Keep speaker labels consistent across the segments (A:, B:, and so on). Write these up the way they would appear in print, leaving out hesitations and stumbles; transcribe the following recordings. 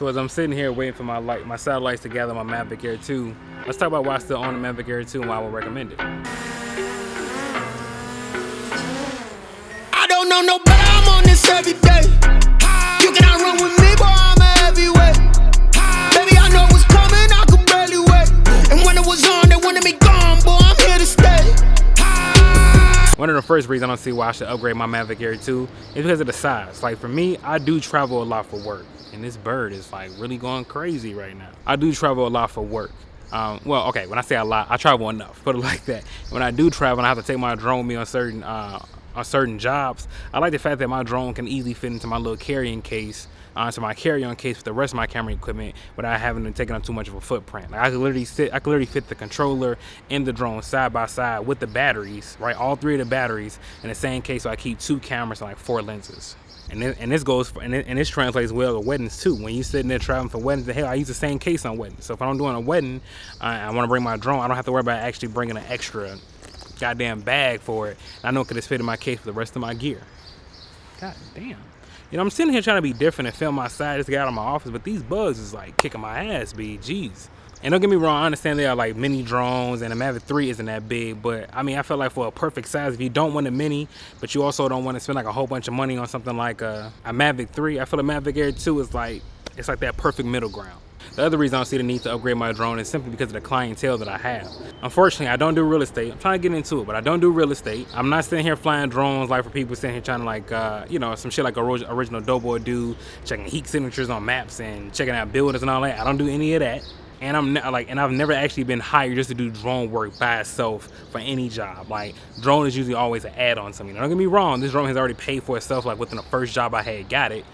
A: So as I'm sitting here waiting for my satellites to gather my Mavic Air 2, let's talk about why I still own the Mavic Air 2 and why I would recommend it.
B: I don't know no better, I'm on this every day. You cannot run with me, boy, I'm a heavyweight. Baby, I know what's coming, I could barely wait. And when it was on, they wanted me gone, boy, I'm here to stay.
A: One of the first reasons I don't see why I should upgrade my Mavic Air 2 is because of the size. Like for me, I do travel a lot for work. And this bird is like really going crazy right now. I do travel a lot for work. Well, okay, when I say a lot, I travel enough, put it like that. When I do travel and I have to take my drone with me on certain jobs, I like the fact that my drone can easily fit into my little carrying case, so my carry-on case with the rest of my camera equipment without having to take up too much of a footprint. Like I could literally fit the controller and the drone side by side with the batteries, right? All three of the batteries in the same case, so I keep 2 cameras and like 4 lenses. And this translates well to weddings too. When you're sitting there traveling for weddings, hell, I use the same case on weddings. So if I'm doing a wedding, I want to bring my drone, I don't have to worry about actually bringing an extra goddamn bag for it. I know it could just fit in my case for the rest of my gear. God damn. You know, I'm sitting here trying to be different and film outside just to get out of my office, but these bugs is like kicking my ass, B. Jeez. And don't get me wrong, I understand they are like mini drones and the Mavic 3 isn't that big, but I mean, I feel like for a perfect size, if you don't want a mini, but you also don't want to spend like a whole bunch of money on something like a Mavic 3, I feel the Mavic Air 2 is like, it's like that perfect middle ground. The other reason I don't see the need to upgrade my drone is simply because of the clientele that I have. Unfortunately, I don't do real estate. I'm trying to get into it, but I don't do real estate. I'm not sitting here flying drones like for people sitting here trying to like, you know, some shit like original Doughboy do, checking heat signatures on maps and checking out buildings and all that. I don't do any of that. And I've never actually been hired just to do drone work by itself for any job. Like drone is usually always an add-on to me. Now, don't get me wrong, this drone has already paid for itself like within the first job I had got it.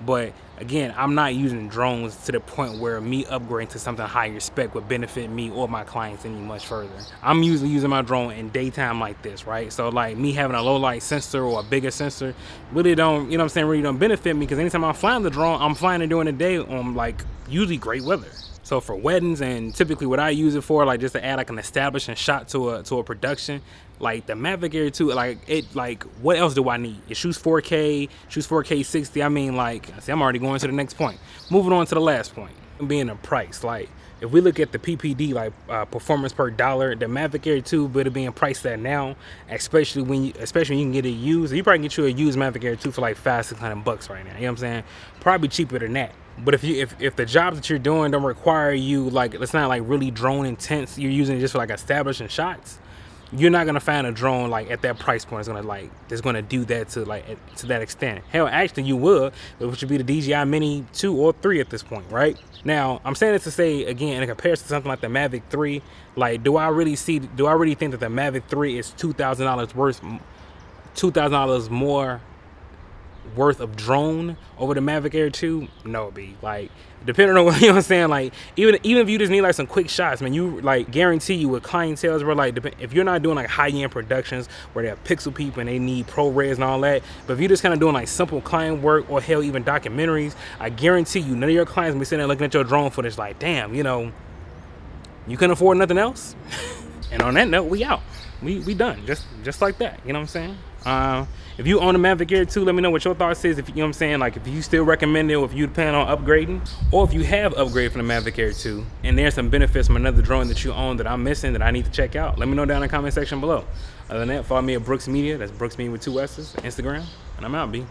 A: But again, I'm not using drones to the point where me upgrading to something higher spec would benefit me or my clients any much further. I'm usually using my drone in daytime like this, right? So like me having a low light sensor or a bigger sensor really don't, you know what I'm saying, really don't benefit me, because anytime I'm flying the drone, I'm flying it during the day on like usually great weather. So for weddings and typically what I use it for, like just to add like an establishing shot to a production, like the Mavic Air 2, like what else do I need? It shoots 4K, shoots 4K 60. I mean, like, see, I'm already going to the next point. Moving on to the last point, being the price. Like if we look at the PPD, like performance per dollar, the Mavic Air 2, but it being priced at now, especially when you can get it used. You probably can get you a used Mavic Air 2 for like $500-600 right now. You know what I'm saying? Probably cheaper than that. But if the jobs that you're doing don't require you, like it's not like really drone intense, you're using it just for like establishing shots, you're not gonna find a drone like at that price point that's gonna do that to that extent. Hell, actually you would, which would be the DJI Mini 2 or 3 at this point, right? Now I'm saying this to say again, in comparison to something like the Mavic 3, like do I really think that the Mavic 3 is $2,000 more worth of drone over the Mavic Air 2? No, B. Like depending on what, you know what I'm saying, like even if you just need like some quick shots, man, you like guarantee you with clientele, bro, like if you're not doing like high-end productions where they have pixel people and they need ProRes and all that, but if you're just kind of doing like simple client work or hell even documentaries, I guarantee you none of your clients will be sitting there looking at your drone footage like, damn, you know, you can afford nothing else. And on that note, we out. We done just like that, you know what I'm saying? If you own a Mavic Air 2, let me know what your thoughts is. If you know what I'm saying, like if you still recommend it, or if you plan on upgrading, or if you have upgraded from the Mavic Air 2 and there's some benefits from another drone that you own that I'm missing that I need to check out, let me know down in the comment section below. Other than that, follow me at Brookssmedia. That's Brookssmedia with 2 S's, Instagram, and I'm out, B.